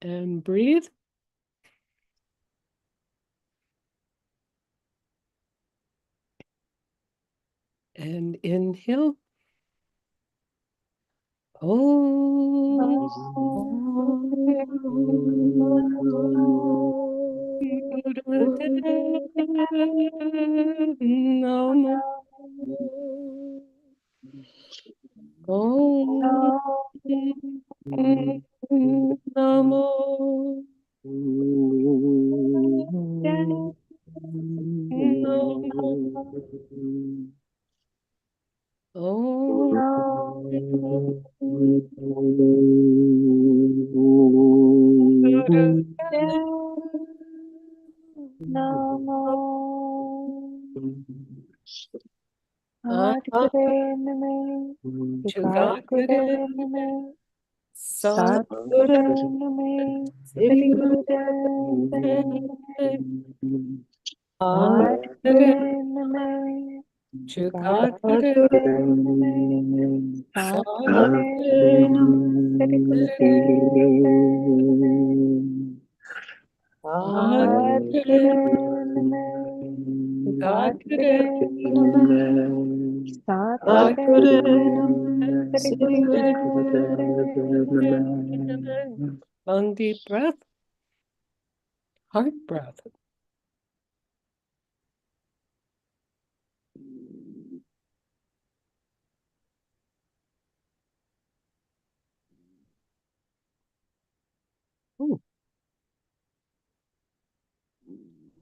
And breathe. And inhale. Long deep breath, heart breath. Ooh.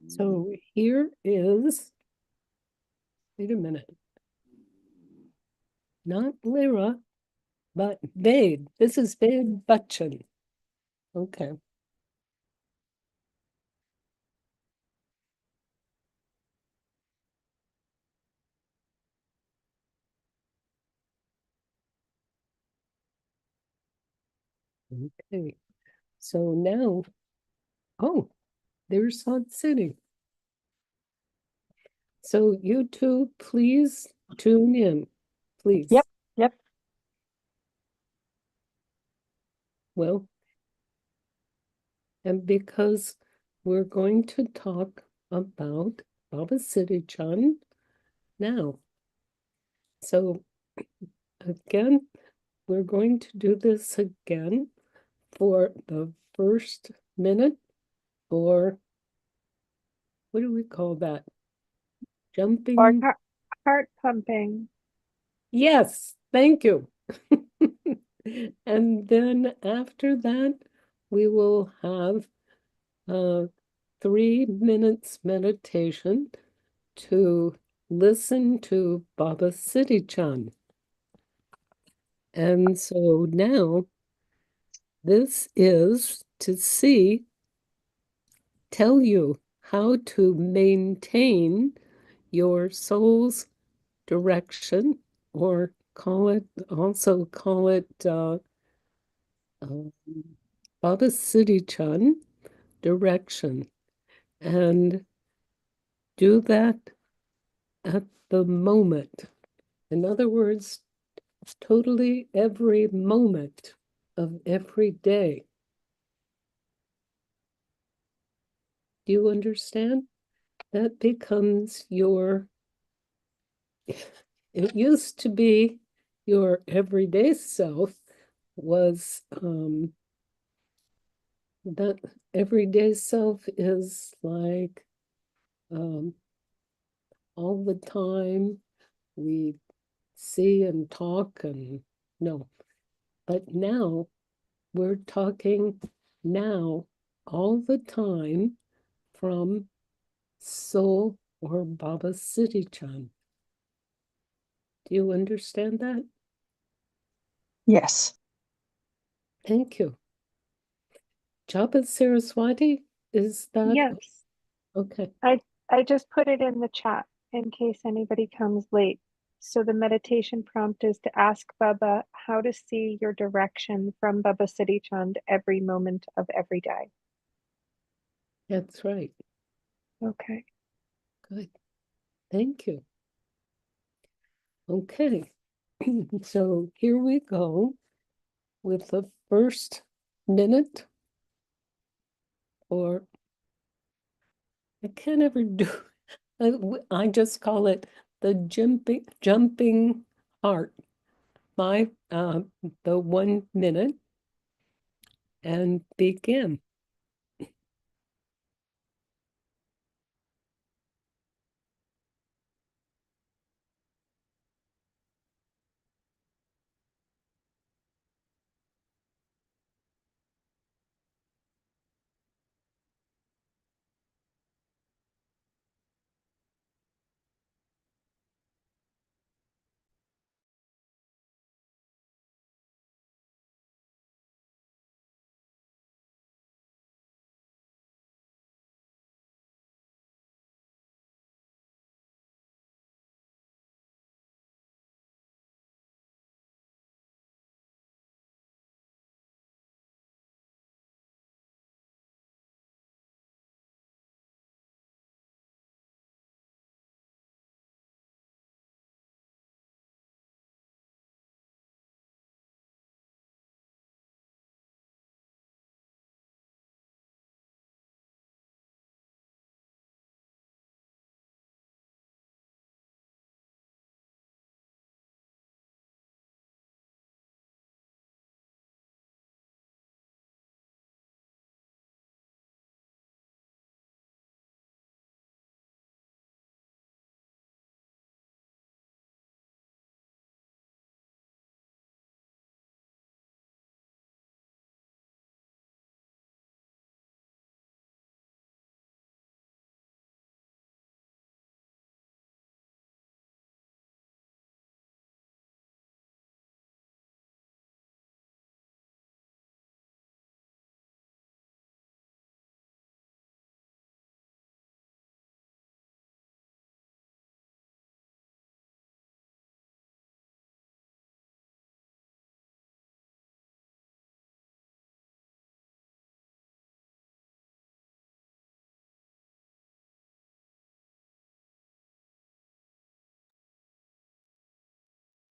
So here is, wait a minute, not Lyra, but Ved. This is Ved Bachchan. Okay. Okay. So now, oh, there's Salt City. So you two, please tune in, please. Yep. Well, and because we're going to talk about BabaJi Chan now. So again, we're going to do this again for the first minute, or what do we call that? Jumping? Or heart pumping. Yes, thank you. And then after that, we will have 3 minutes meditation to listen to BabaJi Chan. And so now this is to tell you how to maintain your soul's direction, or call it BabaJi Chan direction, and do that at the moment. In other words, totally every moment of every day. Do you understand? That becomes your, it used to be your everyday self was, that everyday self is like, all the time we see and talk and no. But now we're talking now all the time from soul or BabaJi Chan. Do you understand that? Yes. Thank you. Japa Saraswati, is that? Yes. Okay. I just put it in the chat in case anybody comes late. So the meditation prompt is to ask Baba how to see your direction from BabaJi Chand every moment of every day. That's right. Okay. Good. Thank you. Okay. So here we go with the first minute or I can't ever do. I just call it the jumping heart. The 1 minute and begin.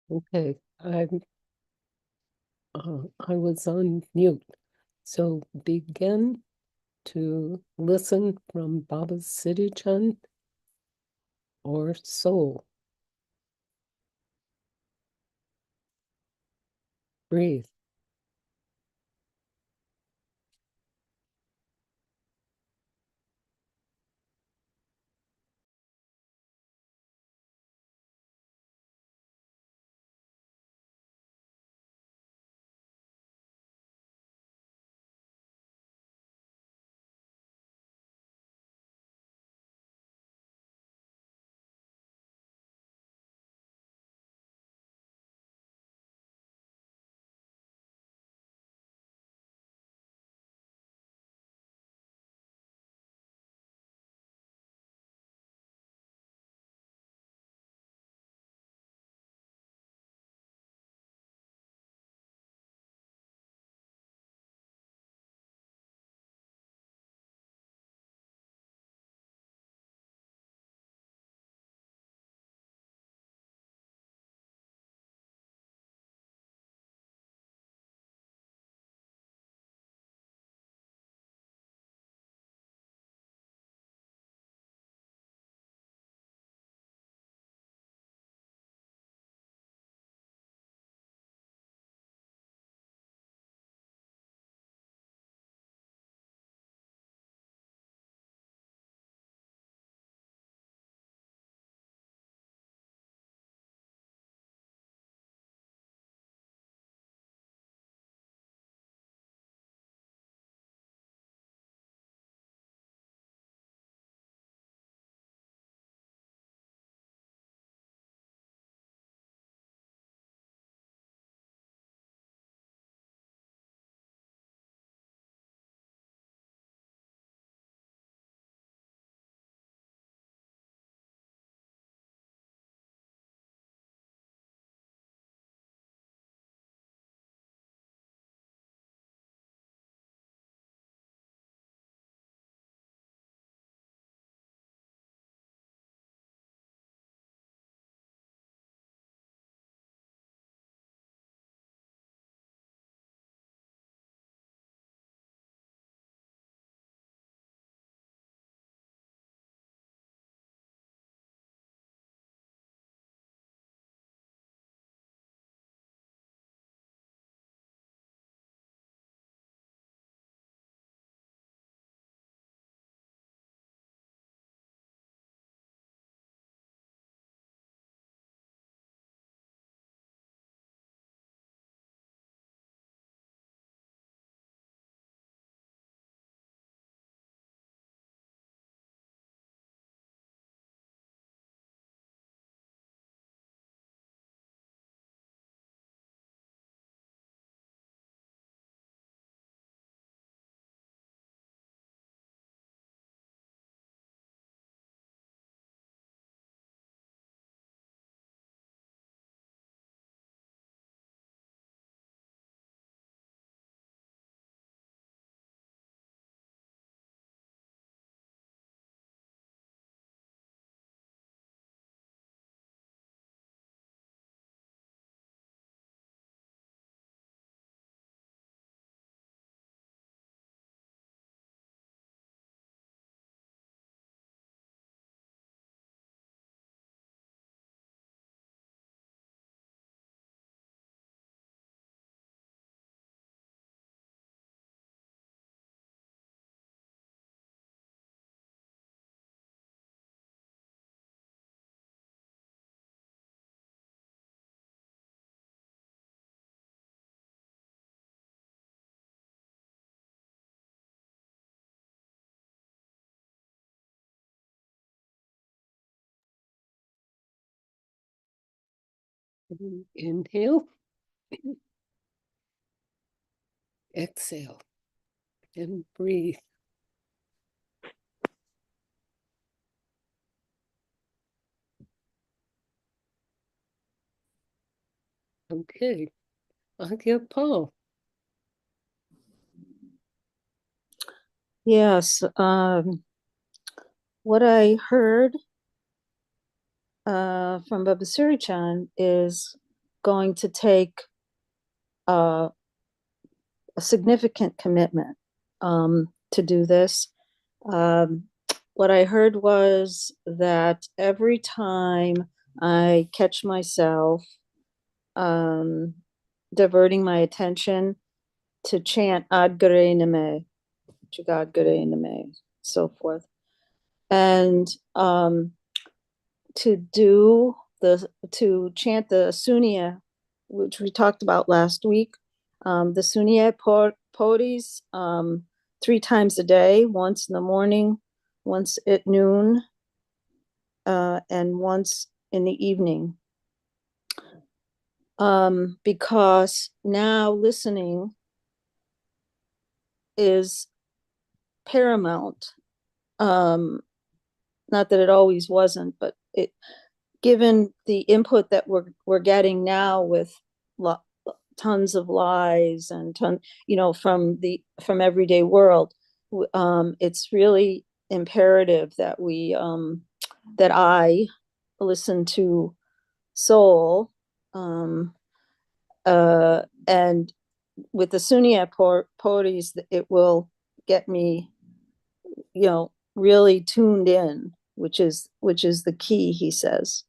Okay, I was on mute. So begin to listen from Baba's City Chant or soul. Breathe. Inhale. Exhale. And breathe. Okay. Aagia Pal. Yes. What I heard from BabaJi is going to take a significant commitment to do this. What I heard was that every time I catch myself diverting my attention to chant Ad Gare Name, Jagad Gare Name, so forth, and to chant the Sunnia, which we talked about last week, the Sunnia-ia Pauris 3 times a day, once in the morning, once at noon, and once in the evening. Because now listening is paramount. Not that it always wasn't, but given the input that we're getting now with tons of lies and from everyday world, it's really imperative that that I listen to soul, and with the Sunnia-ia Pauris, it will get me, really tuned in, which is the key, he says.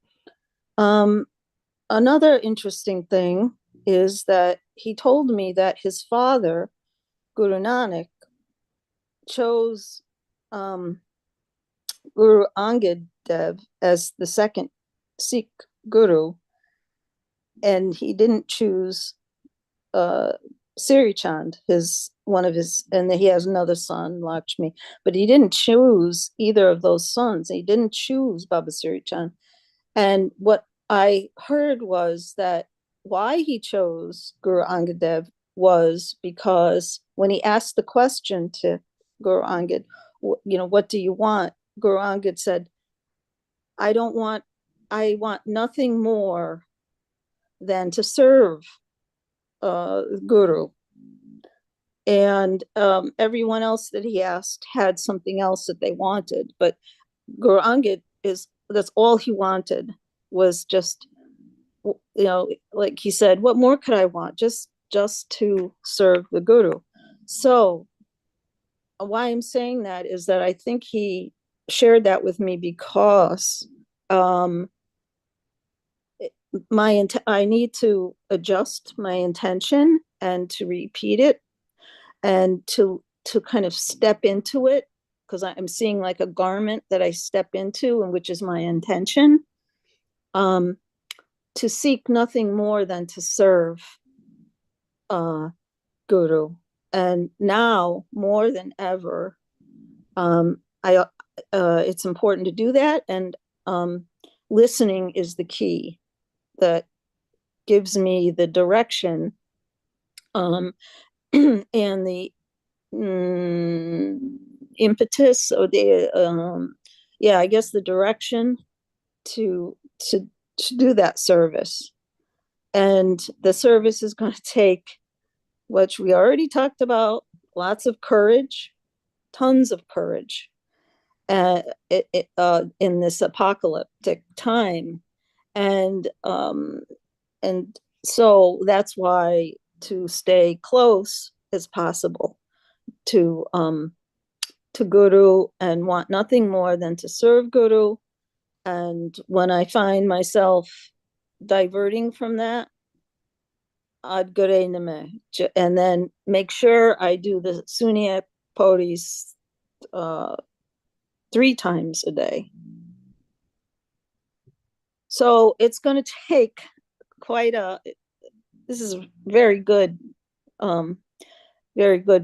Another interesting thing is that he told me that his father, Guru Nanak, chose Guru Angad Dev as the second Sikh guru, and he didn't choose Siri Chand, and he has another son, Lakshmi, but he didn't choose either of those sons. He didn't choose Baba Siri Chand. And what I heard was that why he chose Guru Angad Dev was because when he asked the question to Guru Angad, what do you want? Guru Angad said, I want nothing more than to serve Guru. And everyone else that he asked had something else that they wanted, but Guru Angad that's all he wanted, was just, like he said, what more could I want? Just to serve the Guru. So why I'm saying that is that I think he shared that with me because I need to adjust my intention and to repeat it and to kind of step into it, because I'm seeing like a garment that I step into, and which is my intention, to seek nothing more than to serve Guru. And now more than ever, it's important to do that, and listening is the key that gives me the direction and the impetus, or the I guess the direction to do that service. And the service is going to take, which we already talked about, lots of courage, tons of courage, in this apocalyptic time. And so that's why, to stay close as possible to Guru, and want nothing more than to serve Guru. And when I find myself diverting from that, Ad Gare Name, and then make sure I do the Sunnia-ia Pauris 3 times a day. So it's going to take this is very good,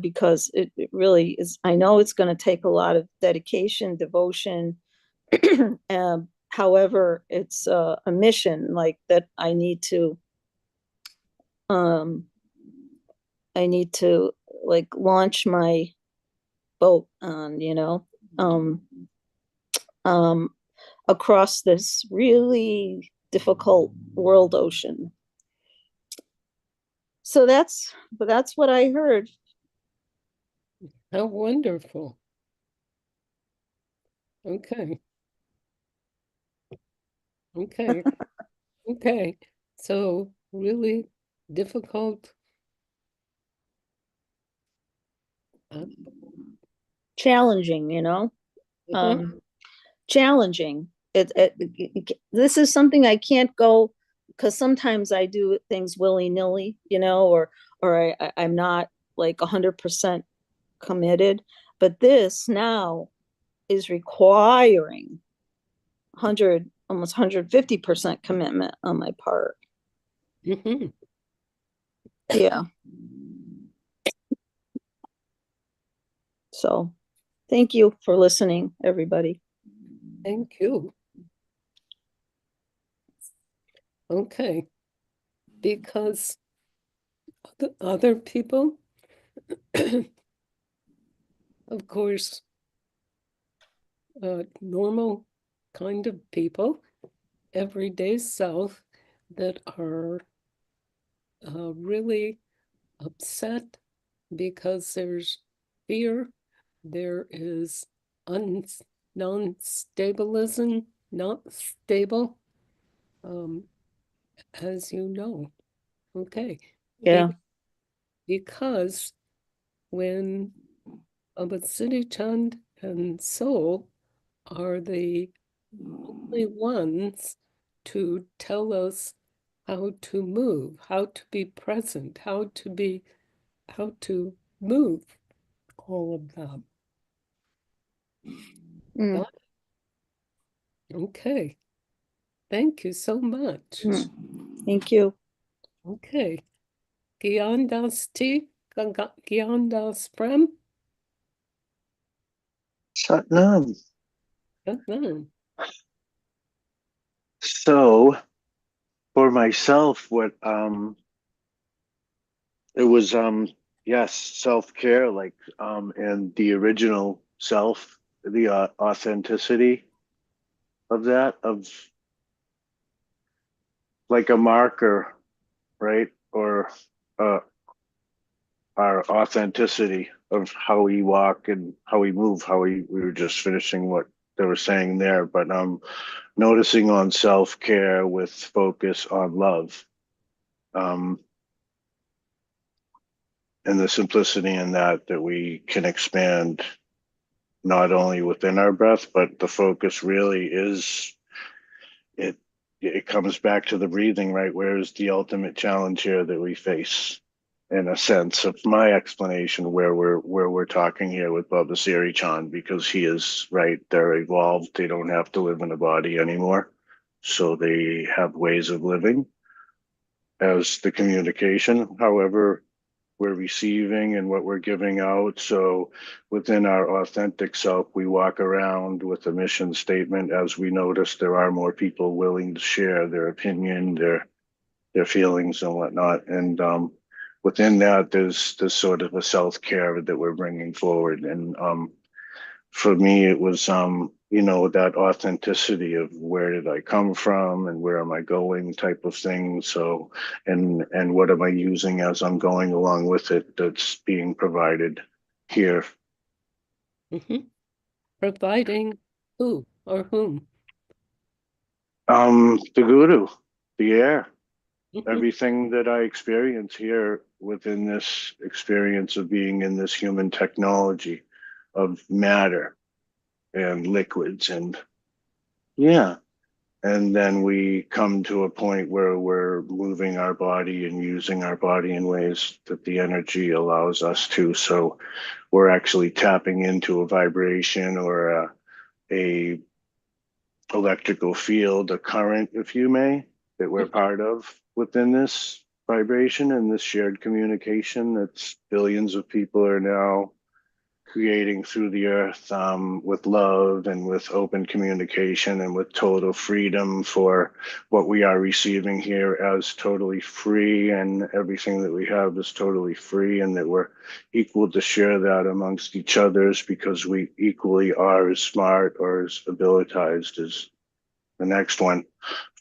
because it really is. I know it's going to take a lot of dedication, devotion, however, it's a mission like that I need to like launch my boat on, um, across this really difficult world ocean. So that's what I heard. How wonderful. Okay. Okay. Okay. So really difficult. Challenging, challenging. This is something I can't go, because sometimes I do things willy-nilly, or I'm not like 100% committed. But this now is requiring almost 150% commitment on my part. Mm-hmm. Yeah. So thank you for listening, everybody. Thank you. Okay. Because other people, of course, normal kind of people, everyday self, that are really upset because there's fear, there is non-stabilism, not stable, as you know. Okay. Yeah. Because when BabaJi Chand and Soul are the only ones to tell us how to move, how to be present, how to move, all of that. Mm. Okay. Thank you so much. Thank you. Okay. Gian das T, Gian das Prem. Satnam. Satnam. So for myself, what it was yes, self-care, like and the original self, the authenticity of that, of like a marker, right? Or uh our authenticity of how we walk and how we move, we were just finishing what they were saying there, but noticing on self-care with focus on love. And the simplicity in that we can expand not only within our breath, but the focus really is it. It comes back to the breathing, right? Where is the ultimate challenge here that we face? In a sense of my explanation, where we're talking here with Baba Siri Chan, because he is right. They're evolved. They don't have to live in a body anymore, so they have ways of living as the communication. However, we're receiving and what we're giving out. So within our authentic self, we walk around with a mission statement. As we notice, there are more people willing to share their opinion, their feelings and whatnot. And within that, there's this sort of a self-care that we're bringing forward. And for me, it was, that authenticity of where did I come from and where am I going type of thing. So, and what am I using as I'm going along with it that's being provided here. Mm-hmm. Providing who or whom? The Guru, the air, Mm-hmm. everything that I experience here within this experience of being in this human technology of matter and liquids and yeah. And then we come to a point where we're moving our body and using our body in ways that the energy allows us to. So we're actually tapping into a vibration or a electrical field, a current, if you may, that we're part of within this vibration and this shared communication that's billions of people are now creating through the earth with love and with open communication and with total freedom for what we are receiving here as totally free, and everything that we have is totally free, and that we're equal to share that amongst each others because we equally are as smart or as abilitized as the next one.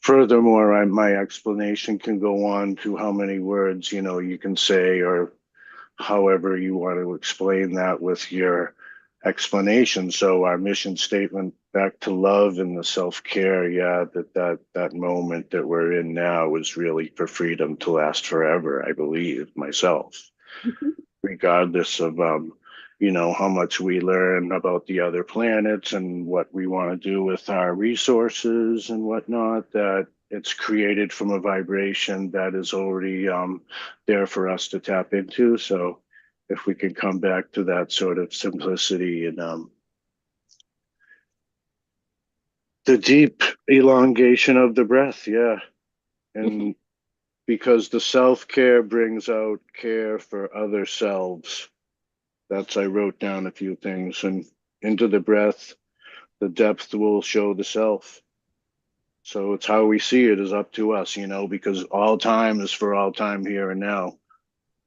Furthermore, my explanation can go on to how many words, you can say, or however you want to explain that with your explanation. So our mission statement, back to love and the self-care, that moment that we're in now is really for freedom to last forever, I believe myself, regardless of how much we learn about the other planets and what we want to do with our resources and whatnot, that it's created from a vibration that is already there for us to tap into. So if we can come back to that sort of simplicity and the deep elongation of the breath, and because the self-care brings out care for other selves. I wrote down a few things, and into the breath, the depth will show the self. So it's how we see it is up to us, because all time is for all time here and now.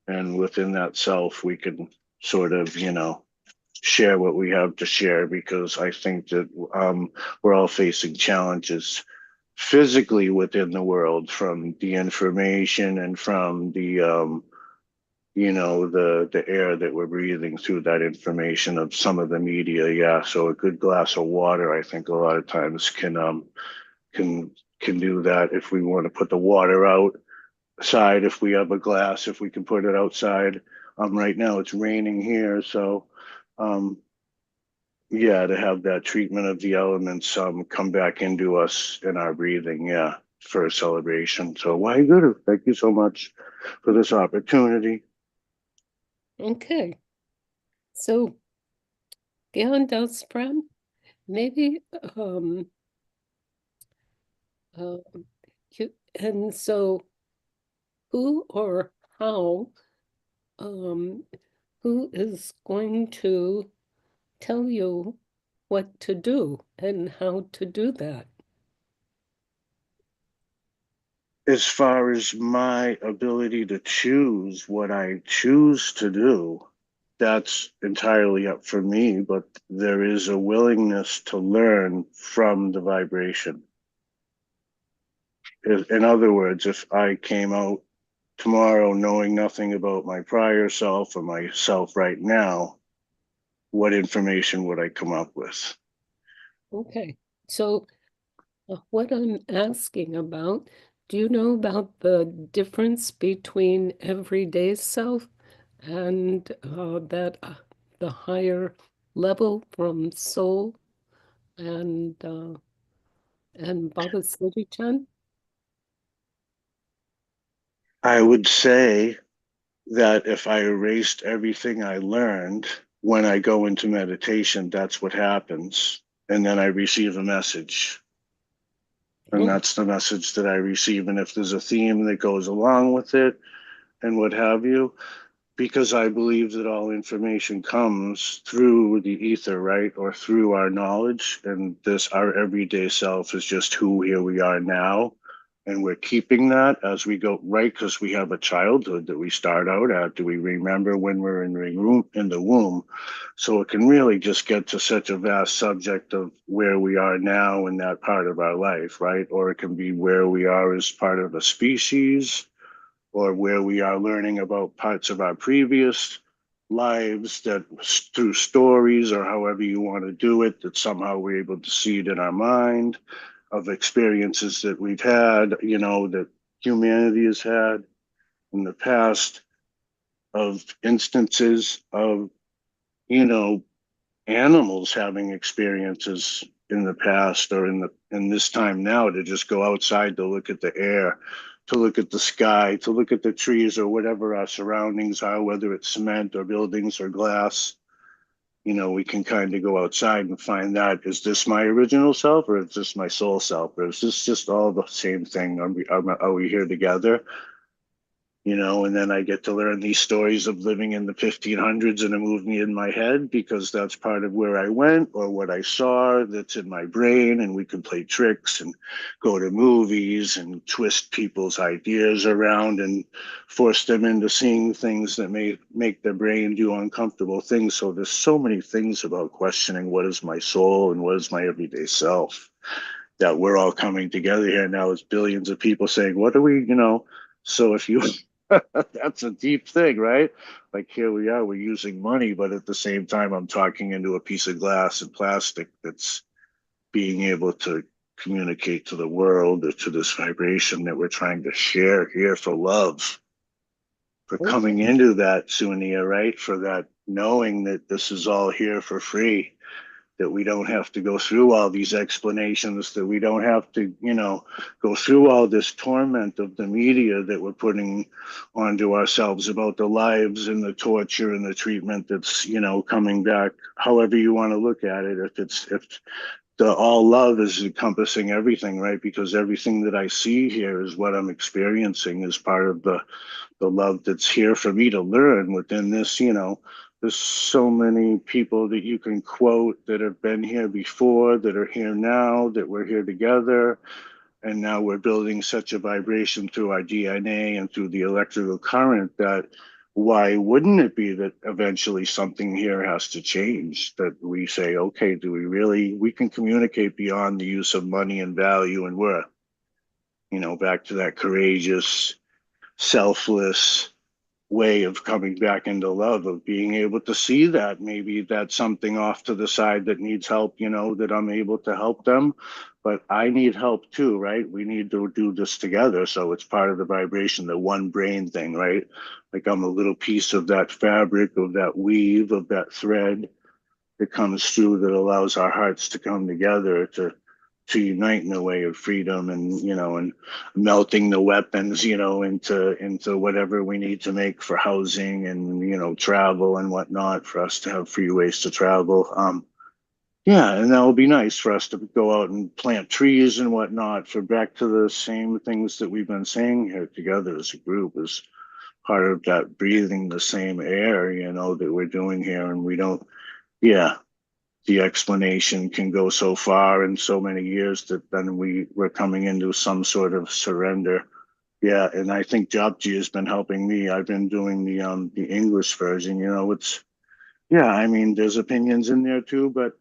And within that self, we can sort of, share what we have to share, because I think that we're all facing challenges physically within the world, from the information and from the the air that we're breathing through that information of some of the media. So a good glass of water, I think, a lot of times can do that. If we want to put the water outside, if we have a glass, if we can put it outside. Right now it's raining here, so to have that treatment of the elements come back into us in our breathing, for a celebration. So Waheguru, thank you so much for this opportunity. Okay. So, Gian Das Pram, maybe and so who or how who is going to tell you what to do and how to do that? As far as my ability to choose what I choose to do, that's entirely up for me, but there is a willingness to learn from the vibration. In other words, if I came out tomorrow knowing nothing about my prior self or myself right now, what information would I come up with? Okay, so what I'm asking about, do you know about the difference between everyday self and the higher level from soul and Baba Siddhi-chan? I would say that if I erased everything I learned when I go into meditation, that's what happens. And then I receive a message. And that's the message that I receive. And if there's a theme that goes along with it and what have you, because I believe that all information comes through the ether, right? Or through our knowledge. And our everyday self is just who here we are now. And we're keeping that as we go, right? Because we have a childhood that we start out at. Do we remember when we're in the womb? So it can really just get to such a vast subject of where we are now in that part of our life, right? Or it can be where we are as part of a species, or where we are learning about parts of our previous lives that through stories, or however you want to do it, that somehow we're able to see it in our mind, of experiences that we've had, that humanity has had in the past, of instances of, animals having experiences in the past, or in this time now, to just go outside to look at the air, to look at the sky, to look at the trees, or whatever our surroundings are, whether it's cement or buildings or glass. We can kind of go outside and find out, is this my original self, or is this my soul self, or is this just all the same thing? Are we here together? and then I get to learn these stories of living in the 1500s and it moved me in my head because that's part of where I went or what I saw that's in my brain. And we can play tricks and go to movies and twist people's ideas around and force them into seeing things that may make their brain do uncomfortable things. So there's so many things about questioning what is my soul and what is my everyday self that we're all coming together here now as billions of people saying, what do we. So if you that's a deep thing, right? Like here we are, we're using money, but at the same time, I'm talking into a piece of glass and plastic that's being able to communicate to the world or to this vibration that we're trying to share here for love, for coming into that Sunnia, right? For that knowing that this is all here for free, that we don't have to go through all these explanations, that we don't have to, go through all this torment of the media that we're putting onto ourselves about the lives and the torture and the treatment that's, coming back, however you want to look at it. If the all love is encompassing everything, right? Because everything that I see here is what I'm experiencing as part of the love that's here for me to learn within this. There's so many people that you can quote that have been here before, that are here now, that we're here together. And now we're building such a vibration through our DNA and through the electrical current that why wouldn't it be that eventually something here has to change? That we say, okay, we can communicate beyond the use of money and value and worth, back to that courageous, selfless way of coming back into love, of being able to see that maybe that's something off to the side that needs help, that I'm able to help them, but I need help too, right? We need to do this together. So it's part of the vibration, the one brain thing, right? Like I'm a little piece of that fabric, of that weave, of that thread that comes through, that allows our hearts to come together to unite in a way of freedom, and melting the weapons into whatever we need to make for housing and travel and whatnot, for us to have free ways to travel. Yeah, and that will be nice for us to go out and plant trees and whatnot, for back to the same things that we've been saying here together as a group, is part of that breathing the same air that we're doing here. And we don't, yeah, the explanation can go so far in so many years that then we're coming into some sort of surrender. Yeah, and I think BabaJi has been helping me. I've been doing the English version. It's, yeah, I mean, there's opinions in there too, but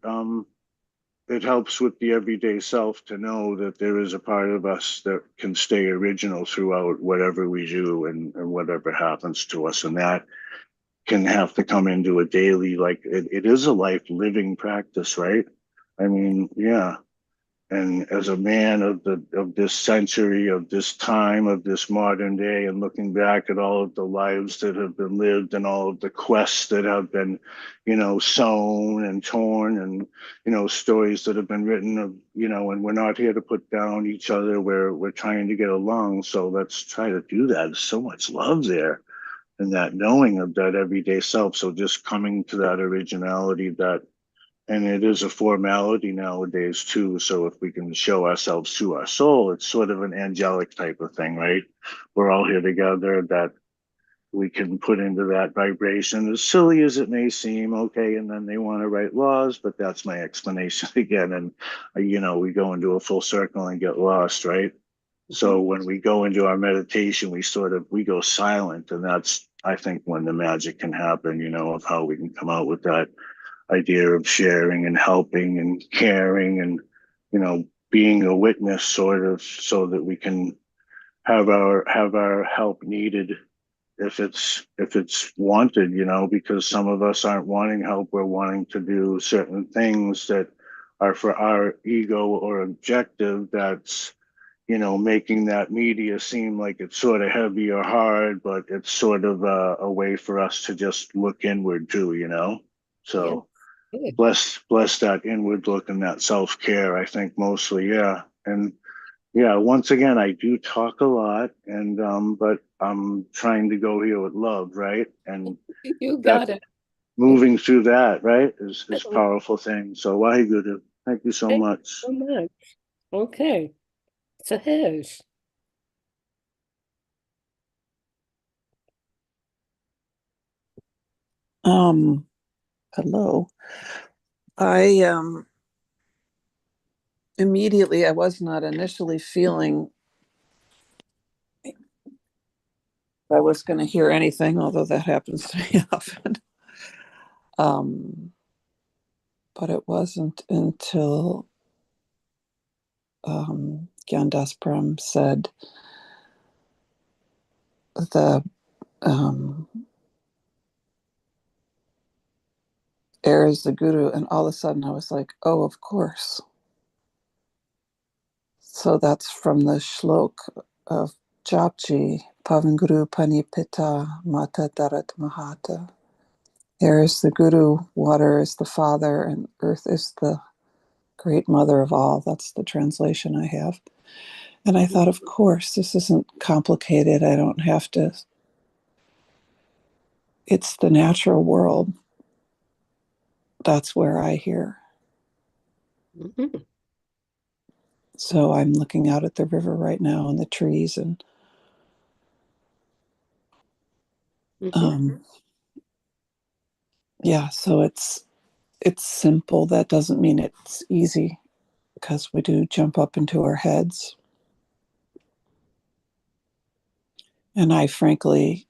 it helps with the everyday self to know that there is a part of us that can stay original throughout whatever we do and whatever happens to us, and that can have to come into a daily, like it is a life living practice, right? I mean, yeah. And as a man of this century, of this time, of this modern day, and looking back at all of the lives that have been lived and all of the quests that have been, sown and torn, and stories that have been written and we're not here to put down each other. We're trying to get along. So let's try to do that. There's so much love there, and that knowing of that everyday self. So just coming to that originality, and it is a formality nowadays too. So if we can show ourselves to our soul, it's sort of an angelic type of thing, right? We're all here together, that we can put into that vibration, as silly as it may seem. Okay, and then they want to write laws, but that's my explanation again. And we go into a full circle and get lost, right? So when we go into our meditation, we go silent, and that's, I think, when the magic can happen, of how we can come out with that idea of sharing and helping and caring and, being a witness, sort of, so that we can have our help needed if it's wanted, because some of us aren't wanting help. We're wanting to do certain things that are for our ego or objective, that's making that media seem like it's sort of heavy or hard, but it's sort of a way for us to just look inward too. So Yeah. bless that inward look and that self-care, I think, mostly. Yeah. And yeah, once again, I do talk a lot, and but I'm trying to go here with love, right? And You that got it. moving through that, right, is powerful thing. So Waheguru, thank you so Thank you much. so much. Okay. Sahesh. Hello. I immediately, I was not initially feeling I was going to hear anything, although that happens to me often. But it wasn't until Gian said the air is the guru, and all of a sudden I was like, oh, of course. So that's from the shlok of Japji, Pavanguru Panipita Mata Darat Mahata. Air is the guru, water is the father, and earth is the great mother of all. That's the translation I have. And I thought, of course, this isn't complicated. I don't have to. It's the natural world. That's where I hear. Mm-hmm. So I'm looking out at the river right now and the trees, and Mm-hmm. yeah, so it's simple. That doesn't mean it's easy, because we do jump up into our heads. And I frankly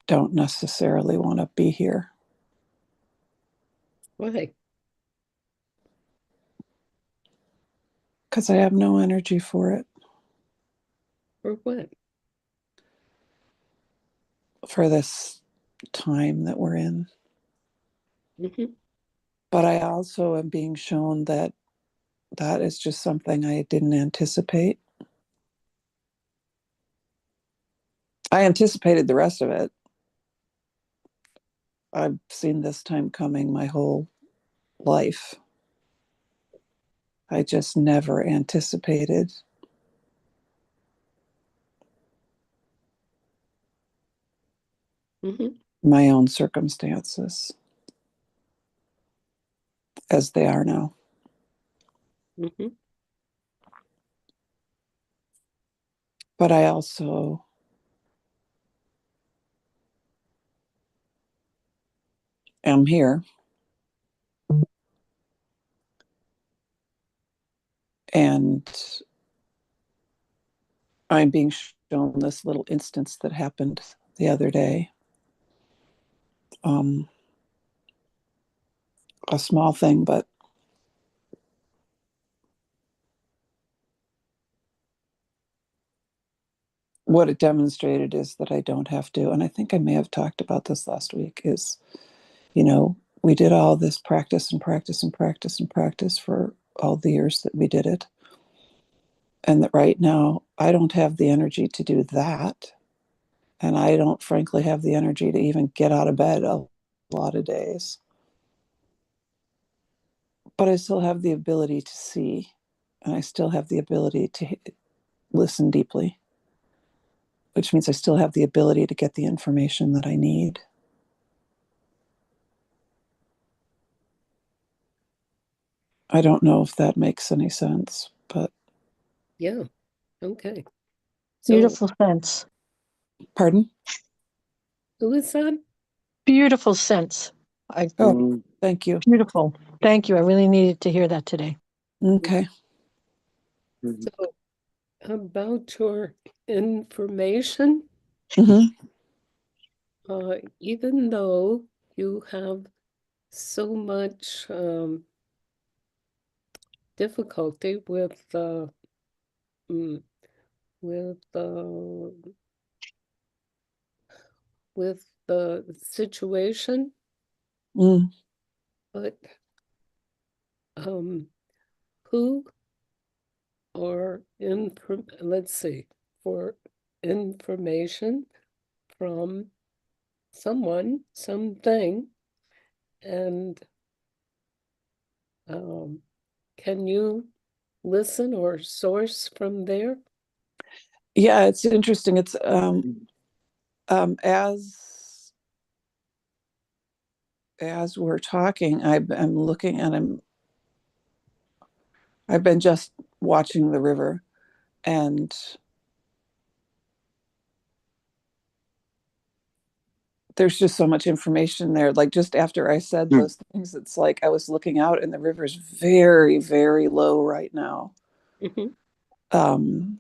don't necessarily want to be here. Why? Because I have no energy for it, For what? for this time that we're in. Mm-hmm. But I also am being shown that that is just something I didn't anticipate. I anticipated the rest of it. I've seen this time coming my whole life. I just never anticipated Mm-hmm. my own circumstances as they are now. Mm-hmm. But I also am here. And I'm being shown this little instance that happened the other day. A small thing, but what it demonstrated is that I don't have to, and I think I may have talked about this last week, is, we did all this practice and practice and practice and practice for all the years that we did it. And that right now, I don't have the energy to do that. And I don't, frankly, have the energy to even get out of bed a lot of days. But I still have the ability to see, and I still have the ability to listen deeply, which means I still have the ability to get the information that I need. I don't know if that makes any sense, but Yeah. Okay. So, Beautiful sense. pardon? who is that? Beautiful sense. Oh, thank you. Beautiful. Thank you. I really needed to hear that today. Okay. So, about your information, Mm-hmm. even though you have so much difficulty with mm, with with the situation, Mm. but um, who or let's see, for information from someone, something, and can you listen or source from there? Yeah, it's interesting. It's as we're talking, I'm looking and I've been just watching the river, And there's just so much information there. Like just after I said those things, it's like I was looking out and the river's very, very low right now. Mm-hmm.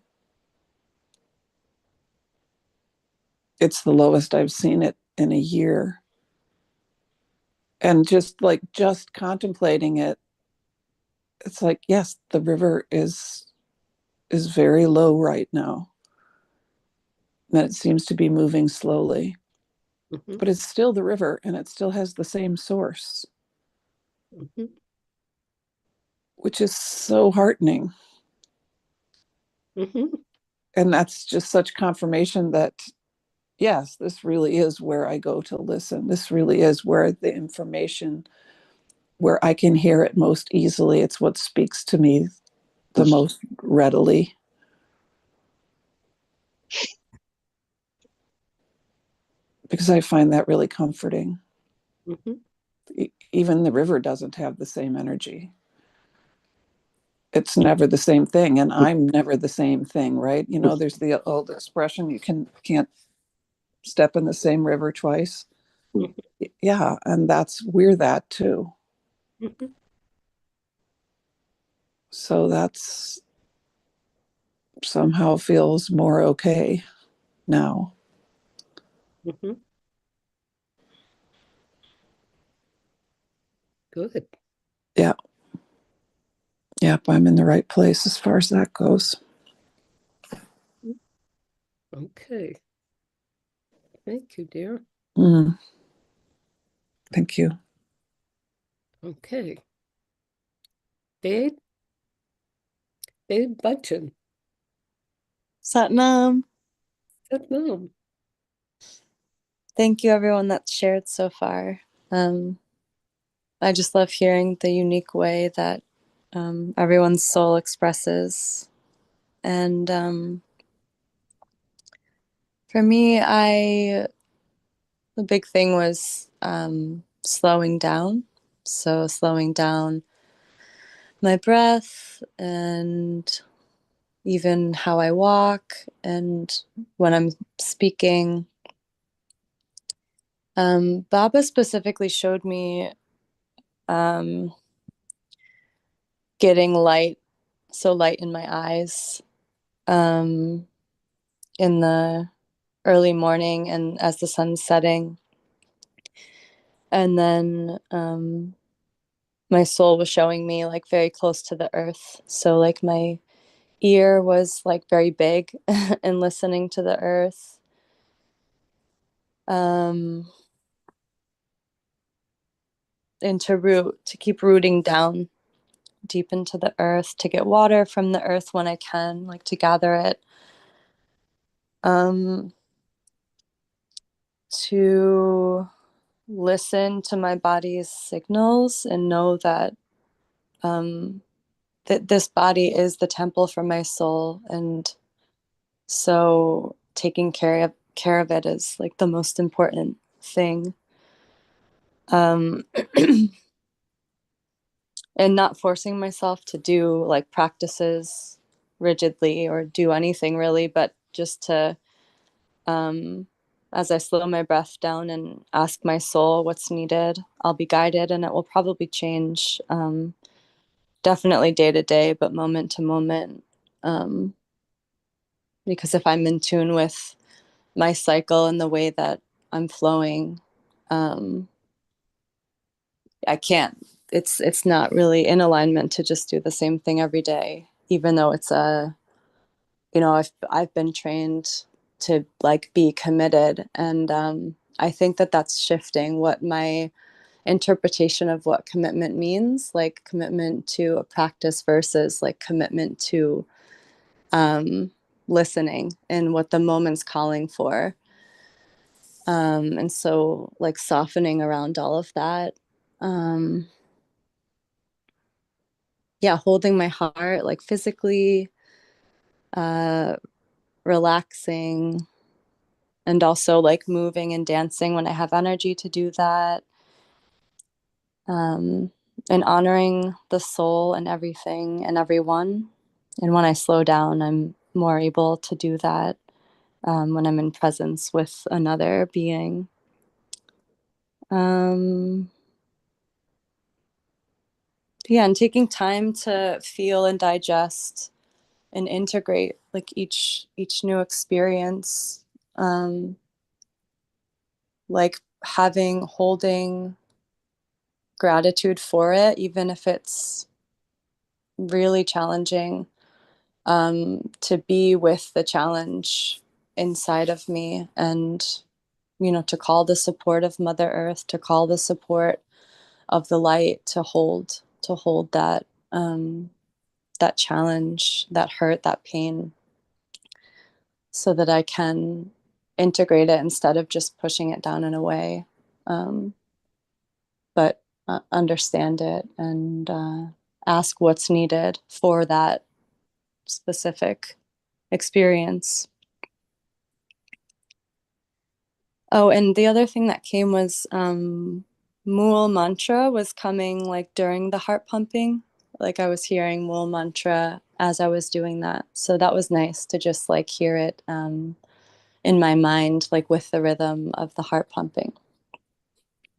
It's the lowest I've seen it in a year. And just contemplating it, it's like, yes, the river is very low right now. And it seems to be moving slowly. Mm-hmm. But it's still the river and it still has the same source, Mm-hmm. which is so heartening. Mm-hmm. And that's just such confirmation that, yes, this really is where I go to listen. This really is where the information, where I can hear it most easily. It's what speaks to me the most readily. Because I find that really comforting. Mm-hmm. Even the river doesn't have the same energy. It's never the same thing, and I'm never the same thing, right? You know, there's the old expression, you can't step in the same river twice. Yeah, and we're that too. Mm-hmm. So that's somehow feels more okay now. Mm-hmm. Good. Yeah. Yep, I'm in the right place as far as that goes. Okay. Thank you, dear. Thank you. Okay. Dave Bachchan. Satnam. Satnam. Thank you, everyone that's shared so far. I just love hearing the unique way that everyone's soul expresses. And for me, the big thing was slowing down. So slowing down my breath and even how I walk and when I'm speaking. Baba specifically showed me getting light in my eyes in the early morning and as the sun's setting. And then my soul was showing me like very close to the earth. So like my ear was like very big and listening to the earth. And to keep rooting down deep into the earth, to get water from the earth when I can, like to gather it. To listen to my body's signals and know that that this body is the temple for my soul, and so taking care of it is like the most important thing. And not forcing myself to do like practices rigidly or do anything really, but just to as I slow my breath down and ask my soul what's needed, I'll be guided, and it will probably change. Definitely day to day, but moment to moment. Because if I'm in tune with my cycle and the way that I'm flowing, I can't. It's not really in alignment to just do the same thing every day, even though it's I've been trained to like be committed, and I think that that's shifting what my interpretation of what commitment means, like commitment to a practice versus like commitment to listening and what the moment's calling for. And so like softening around all of that. Yeah, holding my heart like physically, relaxing, and also like moving and dancing when I have energy to do that. And honoring the soul and everything and everyone. And when I slow down, I'm more able to do that when I'm in presence with another being. Yeah, and taking time to feel and digest and integrate like each new experience, like holding gratitude for it, even if it's really challenging, to be with the challenge inside of me, and to call the support of Mother Earth, to call the support of the light, to hold that that challenge, that hurt, that pain, so that I can integrate it instead of just pushing it down and away, but understand it and ask what's needed for that specific experience. Oh, and the other thing that came was Mul Mantra was coming like during the heart pumping. Like I was hearing Mul Mantra as I was doing that. So that was nice to just like hear it in my mind, like with the rhythm of the heart pumping.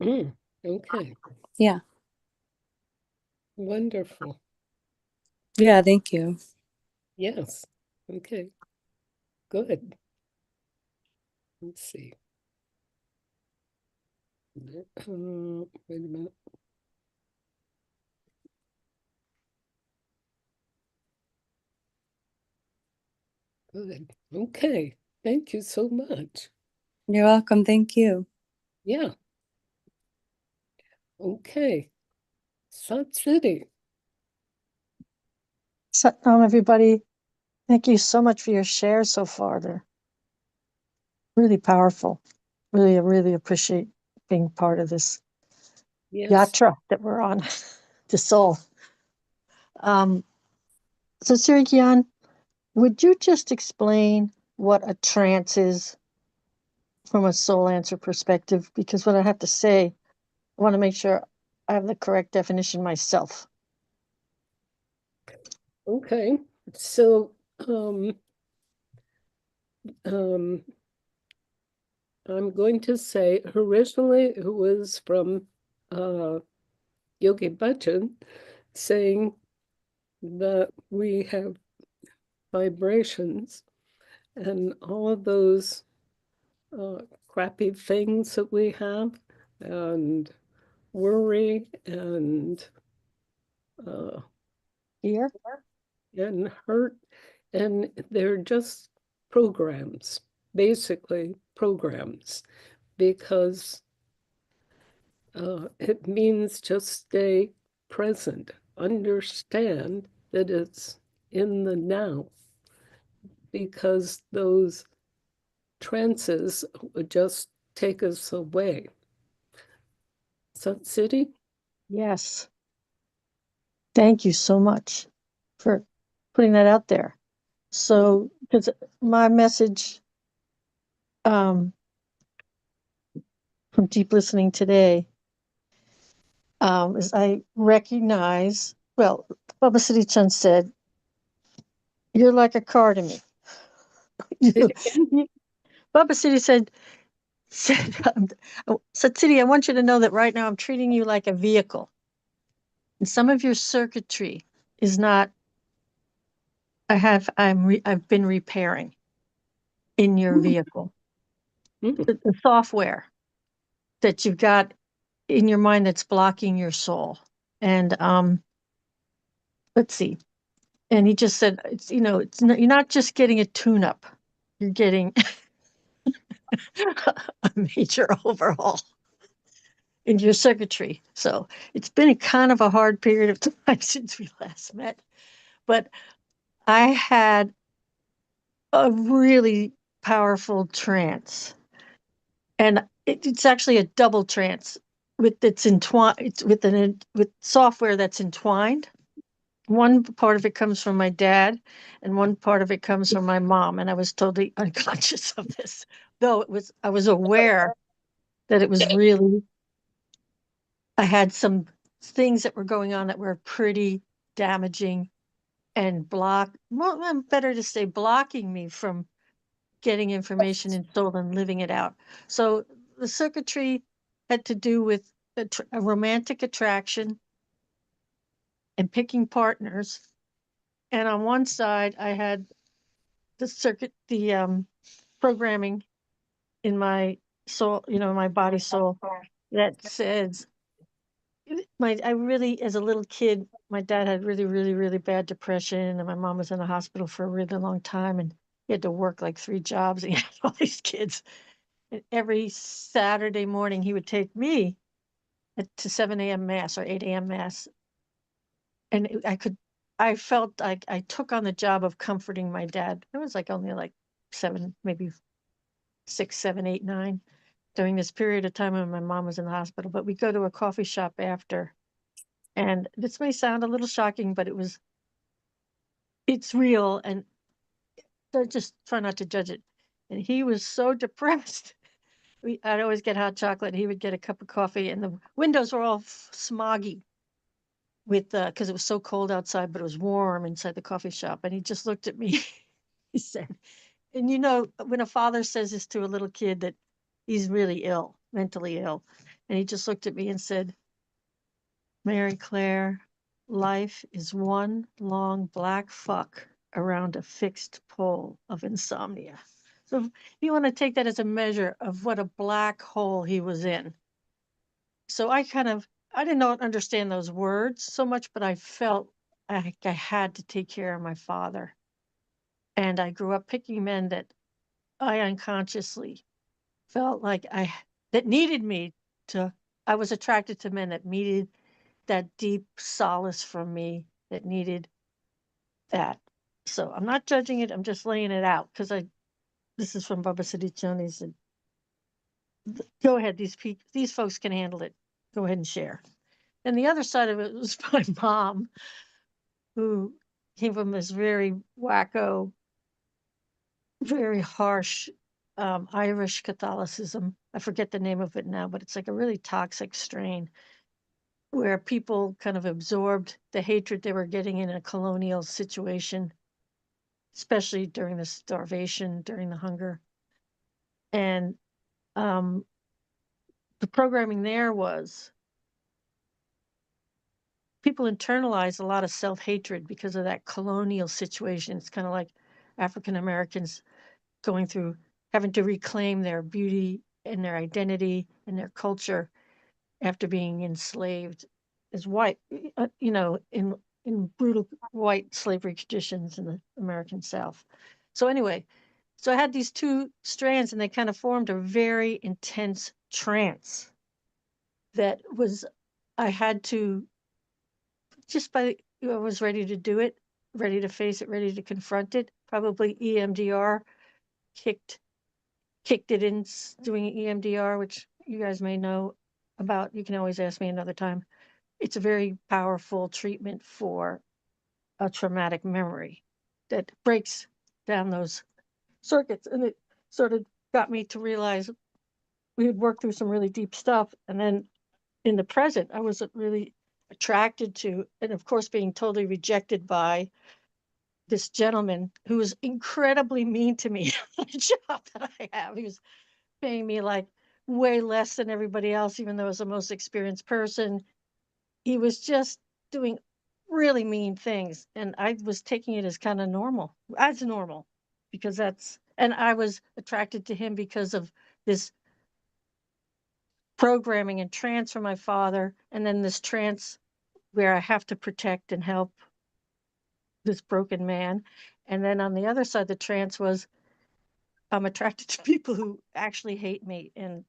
Okay. Yeah. Wonderful. Yeah, thank you. Yes. Okay. Good. Let's see. Wait a minute. Good. Okay. Thank you so much. You're welcome. Thank you. Yeah. Okay. Salt City. Satnam, everybody. Thank you so much for your shares so far. They're really powerful. Really, I really appreciate being part of this Yes. yatra that we're on to soul. So, Siri Gian, would you just explain what a trance is from a soul answer perspective? Because what I have to say, I want to make sure I have the correct definition myself. Okay. So I'm going to say originally it was from Yogi Bhajan saying that we have vibrations and all of those crappy things that we have and worry and Here? hurt, and they're just programs, basically programs, because it means just stay present, understand that it's in the now, because those trances would just take us away. Sun City? Yes. Thank you so much for putting that out there. So, because my message from deep listening today is I recognize, well, Baba Siddhi Chand said, you're like a car to me. Baba Siddhi said, Siddhi, I want you to know that right now I'm treating you like a vehicle. And some of your circuitry is not, I've been repairing in your vehicle. The software that you've got in your mind that's blocking your soul. And let's see. And he just said, it's not, you're not just getting a tune-up, you're getting a major overhaul in your circuitry. So it's been a kind of a hard period of time since we last met. But I had a really powerful trance. And it's actually a double trance it's entwined. It's with software that's entwined. One part of it comes from my dad, and one part of it comes from my mom. And I was totally unconscious of this, though I was aware that it was really. I had some things that were going on that were pretty damaging and better to say blocking me from getting information in soul and living it out. So the circuitry had to do with a romantic attraction and picking partners. And on one side, I had the programming in my soul, my body soul, that says, I really, as a little kid, my dad had really, really, really bad depression, and my mom was in the hospital for a really long time, and he had to work like 3 jobs, and he had all these kids. And every Saturday morning, he would take me to 7 a.m. mass or 8 a.m. mass, and I felt like I took on the job of comforting my dad. It was like only like 7, maybe 6, 7, 8, 9 during this period of time when my mom was in the hospital. But we go to a coffee shop after, and this may sound a little shocking, but it's real, and so just try not to judge it. And he was so depressed. I'd always get hot chocolate. He would get a cup of coffee, and the windows were all smoggy with because it was so cold outside, but it was warm inside the coffee shop. And he just looked at me. He said, and when a father says this to a little kid, that he's really ill, mentally ill, and he just looked at me and said, Mary Claire, life is one long black fuck around a fixed pole of insomnia. So if you want to take that as a measure of what a black hole he was in. So I did not understand those words so much, but I felt like I had to take care of my father. And I grew up picking men that I unconsciously felt like that needed me I was attracted to men that needed that deep solace from me, that needed that. So I'm not judging it. I'm just laying it out because this is from Baba Siddhi. He said, go ahead. These folks can handle it. Go ahead and share. And the other side of it was my mom, who came from this very wacko, very harsh Irish Catholicism. I forget the name of it now, but it's like a really toxic strain where people kind of absorbed the hatred they were getting in a colonial situation, especially during the starvation, during the hunger. And the programming there was people internalized a lot of self-hatred because of that colonial situation. It's kind of like African Americans going through having to reclaim their beauty and their identity and their culture after being enslaved as white, in brutal white slavery traditions in the American South. So anyway, so I had these 2 strands, and they kind of formed a very intense trance that I had to, I was ready to do it, ready to face it, ready to confront it. Probably EMDR kicked it in, doing EMDR, which you guys may know about. You can always ask me another time. It's a very powerful treatment for a traumatic memory that breaks down those circuits. And it sort of got me to realize we had worked through some really deep stuff. And then in the present, I was really attracted to, and of course, being totally rejected by this gentleman who was incredibly mean to me at the job that I have. He was paying me like way less than everybody else, even though I was the most experienced person. He was just doing really mean things. And I was taking it as kind of normal, because and I was attracted to him because of this programming and trance from my father. And then this trance where I have to protect and help this broken man. And then on the other side, the trance was I'm attracted to people who actually hate me and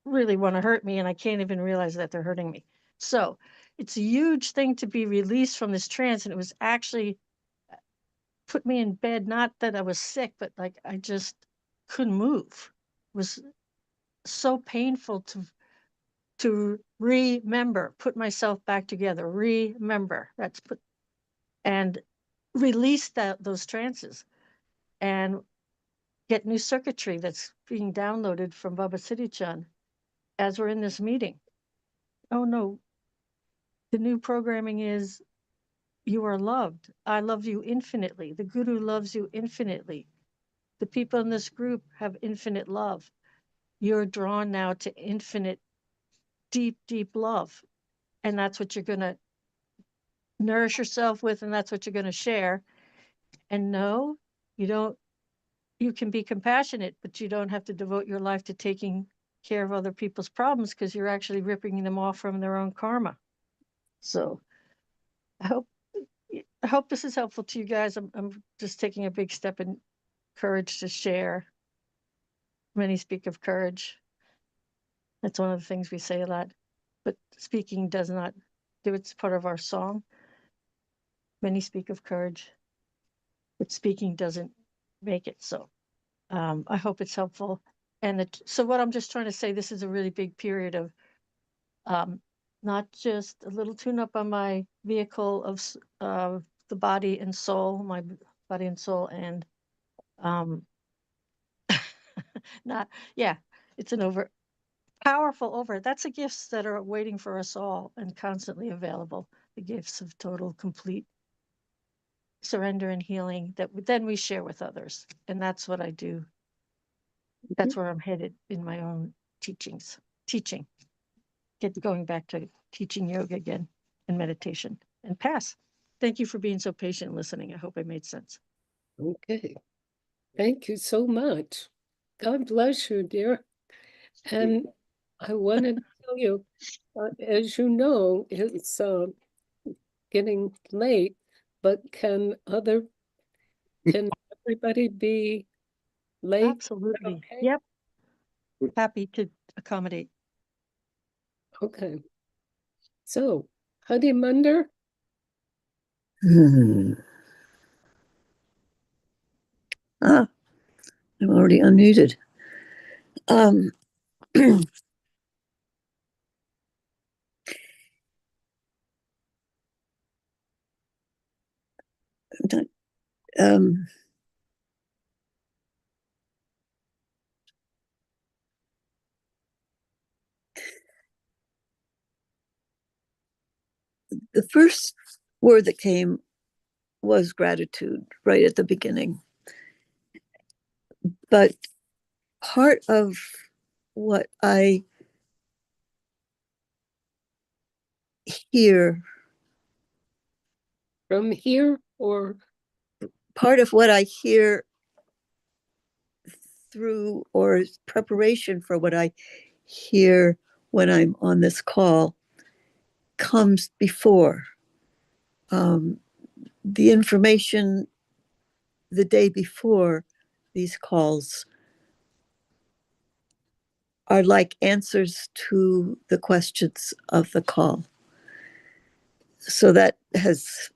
really want to hurt me, and I can't even realize that they're hurting me. So it's a huge thing to be released from this trance, and it was actually put me in bed, not that I was sick, but like I just couldn't move. It was so painful to remember, put myself back together, remember, and release those trances and get new circuitry that's being downloaded from Baba Siddhi as we're in this meeting. Oh no, the new programming is you are loved. I love you infinitely. The Guru loves you infinitely. The people in this group have infinite love. You're drawn now to infinite, deep, deep love. And that's what you're going to nourish yourself with, and that's what you're going to share. And no, you can be compassionate, but you don't have to devote your life to taking care of other people's problems, because you're actually ripping them off from their own karma. So I hope this is helpful to you guys. I'm just taking a big step in courage to share. Many speak of courage. That's one of the things we say a lot, but speaking does not do it. It's part of our song. Many speak of courage, but speaking doesn't make it so. I hope it's helpful. And so what I'm just trying to say, this is a really big period of not just a little tune up on my vehicle of the body and soul, my body and soul, and not, yeah, it's an powerful. That's the gifts that are waiting for us all and constantly available. The gifts of total, complete surrender and healing that then we share with others. And that's what I do. That's where I'm headed in my own teaching. Going back to teaching yoga again and meditation and pass. Thank you for being so patient and listening. I hope I made sense. Okay. Thank you so much. God bless you, dear. And I want to tell you, as you know, it's getting late, but can everybody be late? Absolutely. Okay. Yep. Happy to accommodate. Okay. So, Hadi Munder? I'm already unmuted. The first word that came was gratitude right at the beginning. But part of what I hear From here or? Part of what I hear through, or preparation for what I hear when I'm on this call, comes before. The information the day before these calls are like answers to the questions of the call. So that has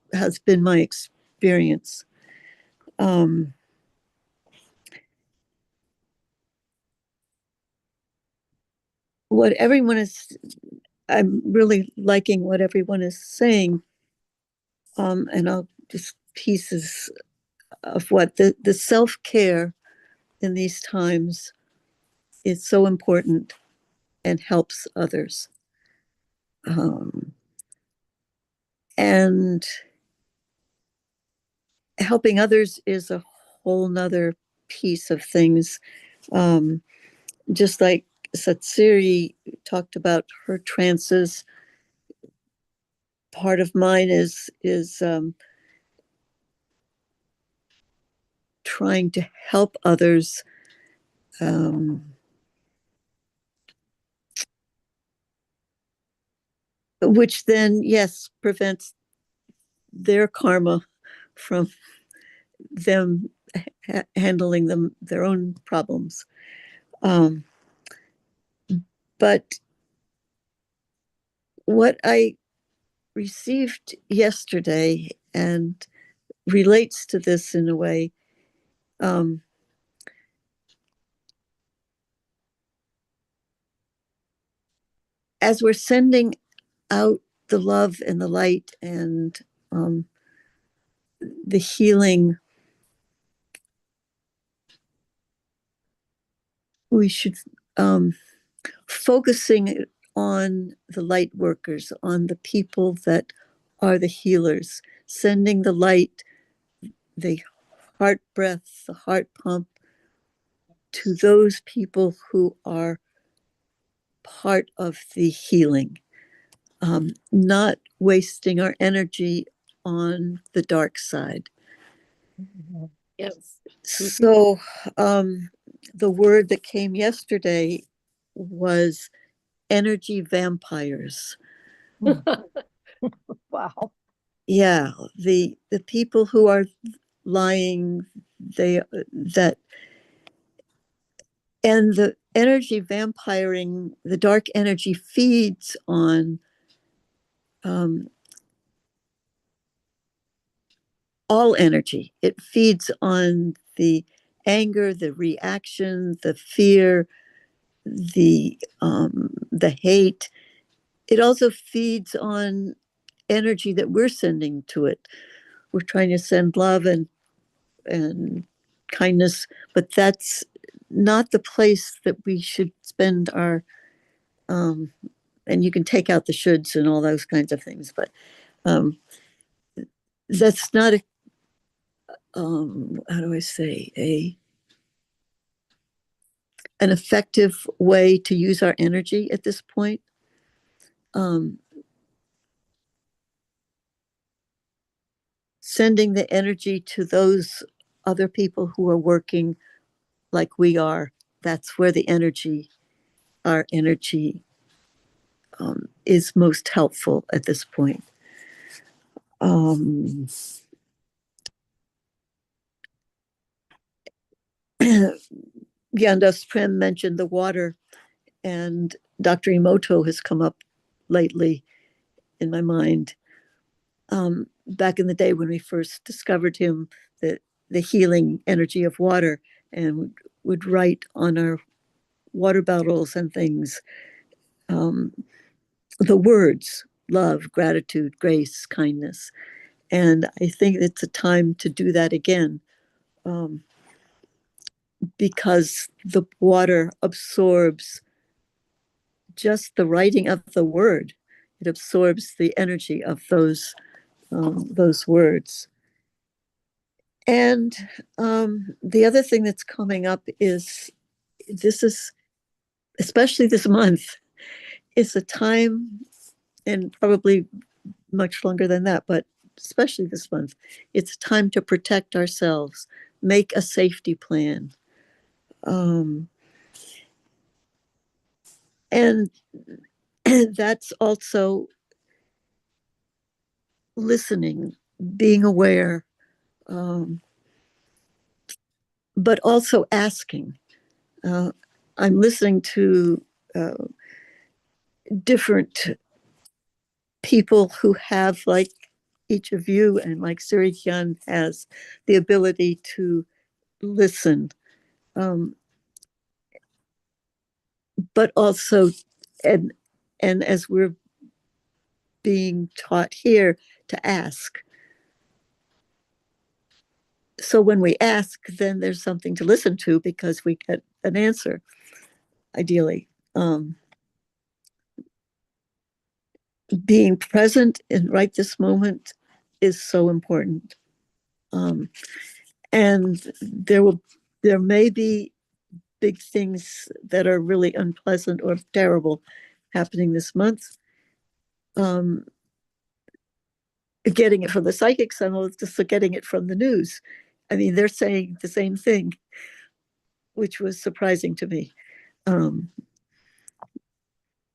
been my experience. What everyone is, I'm really liking what everyone is saying, and I'll just pieces of what the self-care in these times is so important and helps others. And helping others is a whole nother piece of things. Just like Siri talked about her trances, part of mine is trying to help others which then, yes, prevents their karma from them handling their own problems. But what I received yesterday and relates to this in a way, as we're sending out the love and the light and the healing, we should focusing on the light workers, on the people that are the healers, sending the light, the heart breath, the heart pump to those people who are part of the healing, not wasting our energy on the dark side. Yes. So the word that came yesterday was energy vampires. Wow. Yeah, the people who are lying, and the energy vampiring, the dark energy feeds on all energy. It feeds on the anger, the reaction, the fear, the hate. It also feeds on energy that we're sending to it. We're trying to send love and kindness, but that's not the place that we should spend our and you can take out the shoulds and all those kinds of things, but that's not a how do I say, an effective way to use our energy at this point. Sending the energy to those other people who are working like we are, that's where our energy is most helpful at this point. Yandas Prem mentioned the water, and Dr. Emoto has come up lately in my mind. Back in the day when we first discovered him, the healing energy of water, and would write on our water bottles and things the words love, gratitude, grace, kindness. And I think it's a time to do that again, because the water absorbs just the writing of the word. It absorbs the energy of those words. And the other thing that's coming up is, this is, especially this month, is a time, and probably much longer than that, but especially this month, it's time to protect ourselves, make a safety plan. And that's also listening, being aware, but also asking. I'm listening to different people who have, like each of you and like Siri Gian has, the ability to listen, but also, and as we're being taught here, to ask. So when we ask, then there's something to listen to because we get an answer, ideally. Being present in right this moment is so important. And there may be big things that are really unpleasant or terrible happening this month. Getting it from the psychics, I'm just getting it from the news. I mean, they're saying the same thing, which was surprising to me,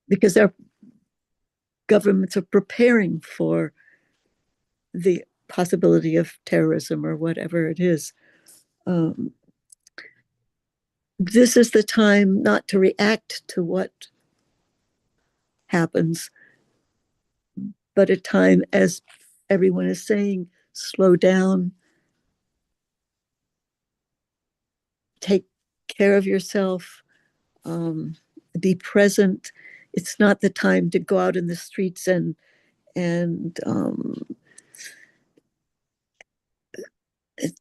because their governments are preparing for the possibility of terrorism or whatever it is. This is the time not to react to what happens, but a time, as everyone is saying, slow down, take care of yourself, be present. It's not the time to go out in the streets and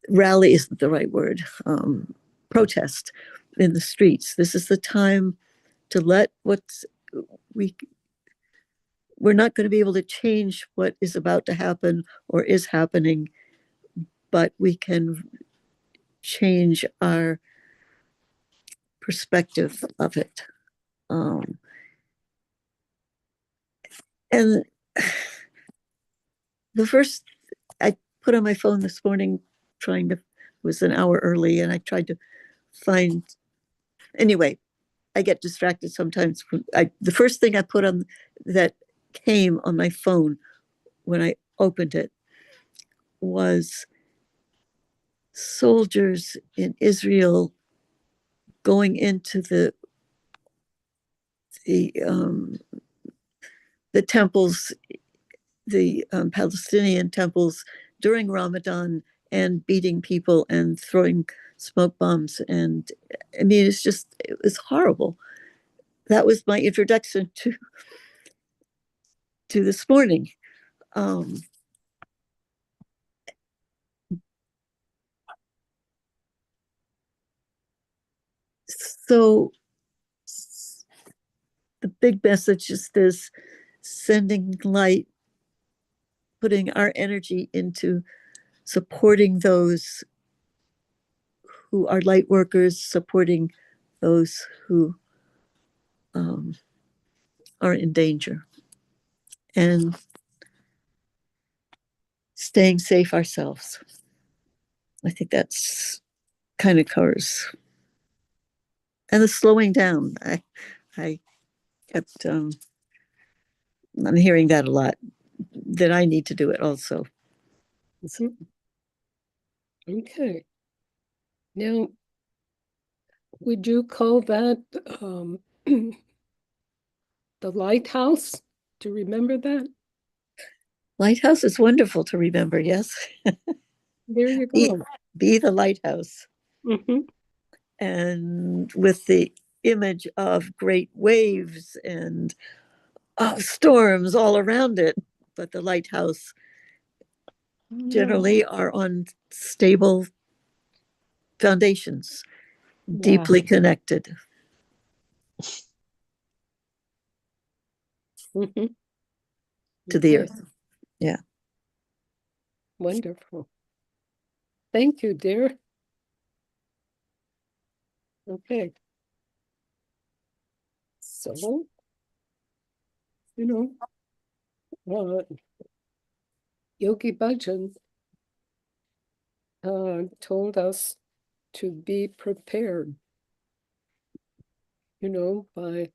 rally isn't the right word, protest in the streets. This is the time to let we we're not going to be able to change what is about to happen or is happening, but we can change our perspective of it. And the first, I put on my phone this morning, it was an hour early, and I tried to find, anyway, I get distracted sometimes. The first thing I put on that came on my phone when I opened it was soldiers in Israel going into the temples, the Palestinian temples during Ramadan, and beating people and throwing smoke bombs. And I mean, it was horrible. That was my introduction to this morning. So the big message is this: sending light, putting our energy into supporting those who are light workers, supporting those who are in danger, and staying safe ourselves. I think that's kind of covers. And the slowing down. I kept, I'm hearing that a lot, that I need to do it also. Okay. Now, would you call that the lighthouse? Do you remember that? Lighthouse is wonderful to remember, yes. There you go. Be the lighthouse. Mm-hmm. And with the image of great waves and storms all around it, but the lighthouse generally are on stable foundations, deeply connected. Mm-hmm. To the earth. Yeah. Wonderful. Thank you, dear. Okay. So, Yogi Bhajan told us to be prepared, by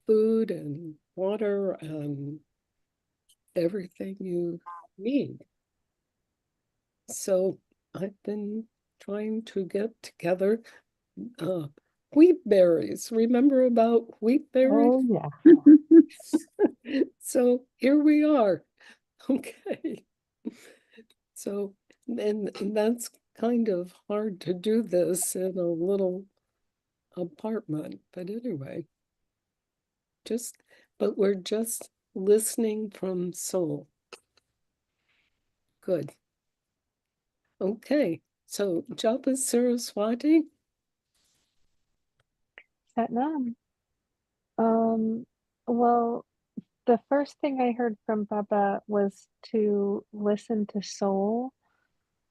food and water and everything you need. So I've been trying to get together wheat berries. Remember about wheat berries? Oh, yeah. So here we are. Okay. So, and that's kind of hard to do this in a little apartment. But anyway, but we're just listening from soul. Good. Okay. So, Japa Saraswati. Satnam. Well, the first thing I heard from Baba was to listen to soul.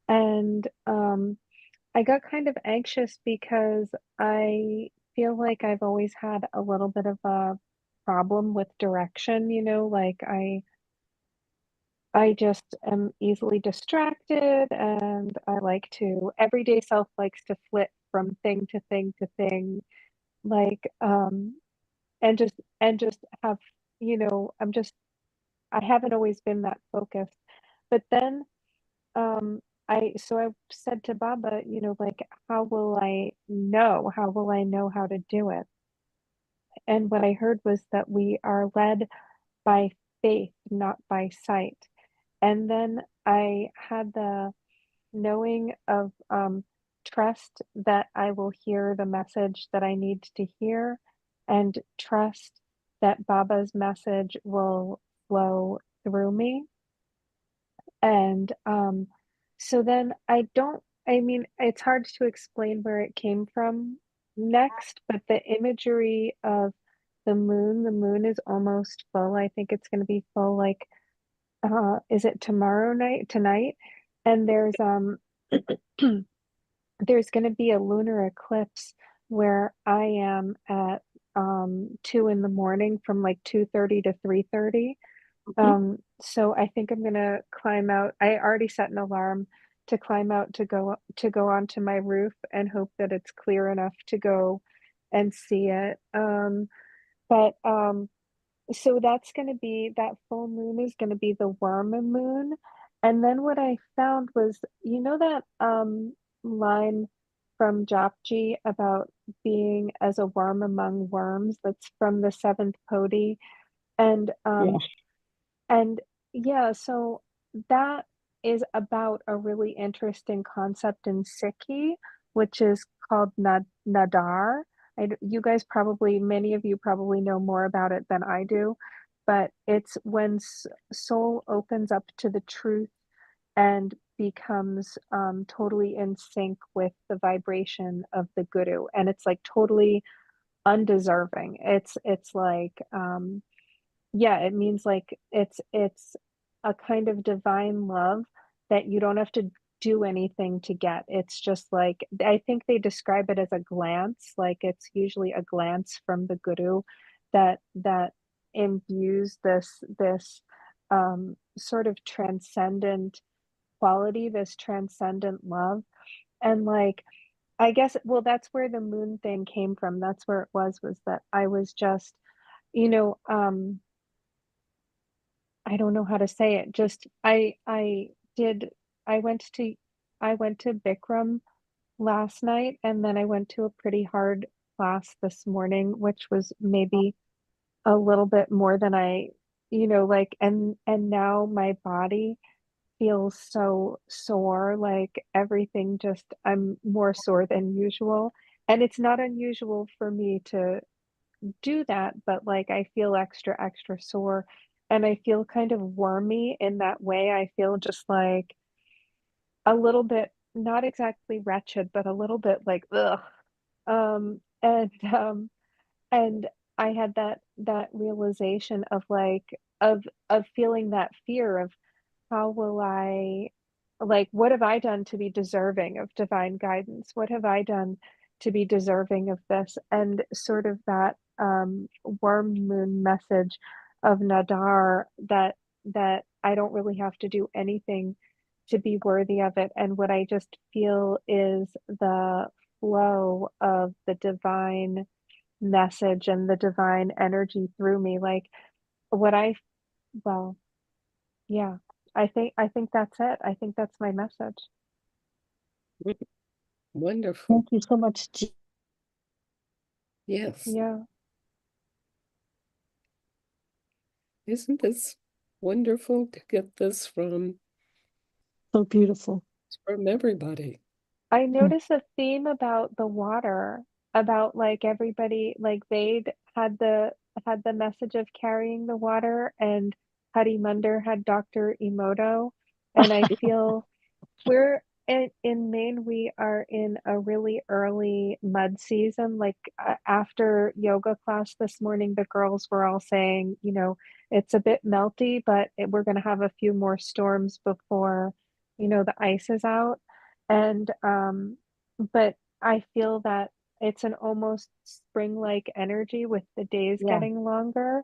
And I got kind of anxious because I feel like I've always had a little bit of a problem with direction, like I just am easily distracted, and everyday self likes to flip from thing to thing to thing, like and just have, I haven't always been that focused. But then I said to Baba, like, how will I know? How will I know how to do it? And what I heard was that we are led by faith, not by sight. And then I had the knowing of trust that I will hear the message that I need to hear, and trust that Baba's message will flow through me. And so then I mean, it's hard to explain where it came from next, but the imagery of the moon is almost full. I think it's going to be full like is it tonight? And there's going to be a lunar eclipse where I am at 2 in the morning from like 2:30 to 3:30. So I think I'm gonna climb out. I already set an alarm to climb out to go onto my roof and hope that it's clear enough to go and see it. But so that's going to be that full moon is going to be the worm moon. And then what I found was, you know, that line from Japji about being as a worm among worms, that's from the seventh Podi. And Yeah. and yeah, so that is about a really interesting concept in Sikhi, which is called Nadar. You guys probably, many of you probably know more about it than I do, but it's when soul opens up to the truth and becomes totally in sync with the vibration of the Guru, and it's like totally undeserving. It's like yeah, it means like it's a kind of divine love that you don't have to do anything to get. It's just like I think they describe it as a glance, like it's usually a glance from the Guru that imbues this sort of transcendent quality, this transcendent love. And like I guess well that's where the moon thing came from. That's where it was that I was just, you know, I don't know how to say it. Just did I I went to Bikram last night and then I went to a pretty hard class this morning, which was maybe a little bit more than I, you know, like and now my body feels so sore, like everything just I'm more sore than usual. And it's not unusual for me to do that, but like I feel extra sore and I feel kind of wormy in that way. I feel just like a little bit, not exactly wretched, but a little bit like ugh. Um and um and I had that realization of like of feeling that fear of how will I, like, what have I done to be deserving of divine guidance? What have I done to be deserving of this? And sort of that worm moon message of Nadar that I don't really have to do anything to be worthy of it. And what I just feel is the flow of the divine message and the divine energy through me. Like what I, well, yeah, I think that's it. I think that's my message. Wonderful. Thank you so much, G. Yes. Yeah. Isn't this wonderful to get this So beautiful. everybody? I noticed a theme about the water, about like everybody, like they'd had the message of carrying the water, and Hari Munder had Dr. Emoto, and I feel we're in Maine, we are in a really early mud season. Like after yoga class this morning, the girls were all saying, you know, it's a bit melty, but we're going to have a few more storms before, you know, the ice is out. And but I feel that it's an almost spring-like energy with the days Yeah. getting longer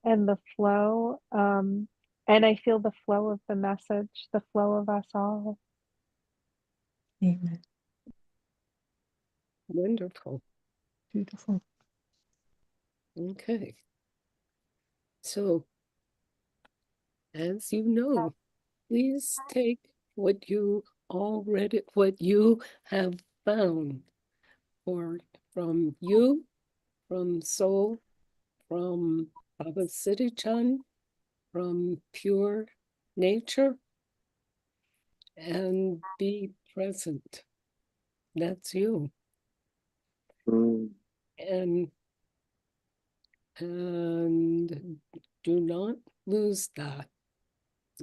and the flow. And I feel the flow of the message, the flow of us all. Amen. Wonderful. Beautiful. Okay. So, as you know, please take what you have found or from you, from soul, from Baba Siddhi from pure nature, and be present. That's you. And do not lose that.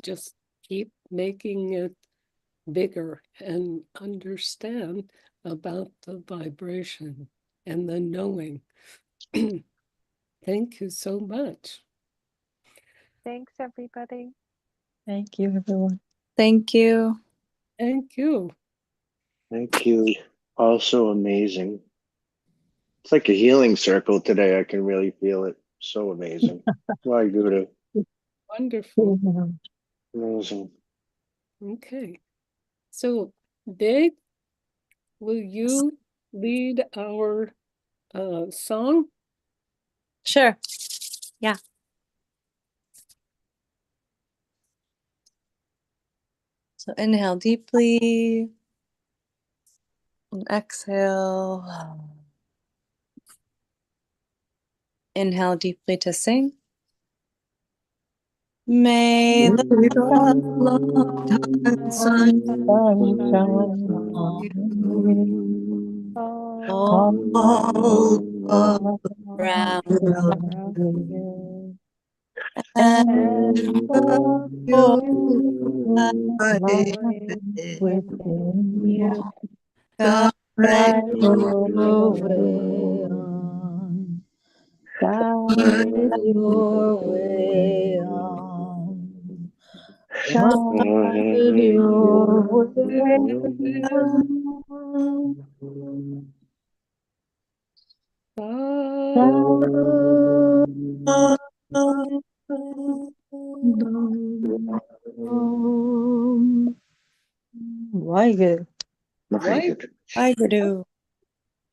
Just keep making it bigger and understand about the vibration and the knowing Thank you so much. Thanks, everybody. Thank you, everyone. Thank you. Thank you. Thank you. Also amazing. It's like a healing circle today. I can really feel it. So amazing. Why, Guru? Wonderful. Amazing. Okay. So, Dave, will you lead our song? Sure. Yeah. So inhale deeply and exhale. Inhale deeply to sing. May the Sun shine all around around you. and And you light within within you. guide guide Your your way way on, guide guide your way on, guide guide your way on. Why Guru.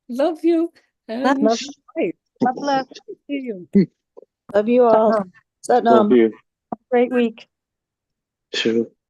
Love you and Love bye. God bless. See you. Love you all. you. Satnam. Love you Great week. too.